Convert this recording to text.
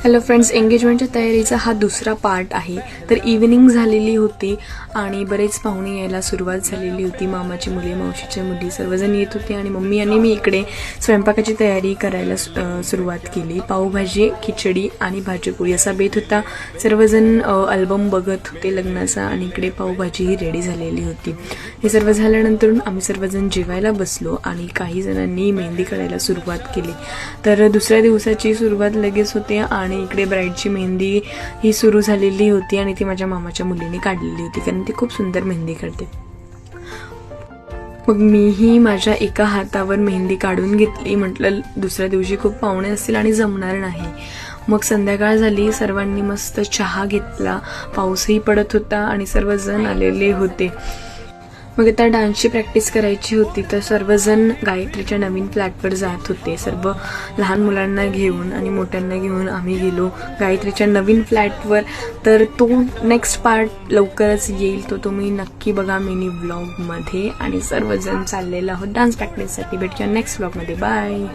Hello friends, एंगेजमेंटच्या तयारीचा हा दुसरा पार्ट आहे. तर इव्हिनिंग झालेली होती आणि बरेच पाहुणे यायला सुरुवात झालेली होती. मामाची मुले, मावशीच्या मुली सर्वजण येत होते आणि मम्मी आणि मी इकडे स्वयंपाकाची तयारी करायला सुरुवात केली. पावभाजी, खिचडी आणि भाजीपोळी असा बेत होता. सर्वजण अल्बम बघत होते लग्नाचा आणि इकडे पावभाजीही रेडी झालेली होती. हे सर्व झाल्यानंतर आम्ही सर्वजण जेवायला बसलो आणि काही जणांनी मेहंदी काढायला सुरुवात केली. तर दुसऱ्या दिवसाची सुरुवात लगेच होते आणि इकडे ब्राईडची मेहंदी ही सुरू झालेली होती आणि ती माझ्या मामाच्या मुलीने काढलेली होती, कारण ती खूप सुंदर मेहंदी काढते. मग मीही माझ्या एका हातावर मेहंदी काढून घेतली. म्हटलं दुसऱ्या दिवशी खूप पाहुणे असतील आणि जमणार नाही. मग संध्याकाळ झाली, सर्वांनी मस्त चहा घेतला. पाऊसही पडत होता आणि सर्वजण आलेले होते. मग आता डान्सची प्रॅक्टिस करायची होती, तर सर्वजण गायत्रीच्या नवीन फ्लॅटवर जात होते. सर्व लहान मुलांना घेऊन आणि मोठ्यांना घेऊन आम्ही गेलो गायत्रीच्या नवीन फ्लॅटवर. तर तो नेक्स्ट पार्ट लवकरच येईल, तो तुम्ही नक्की बघा मिनी व्लॉगमध्ये. आणि सर्वजण चाललेलो आहोत डान्स प्रॅक्टिससाठी. भेटूया नेक्स्ट व्लॉगमध्ये. बाय.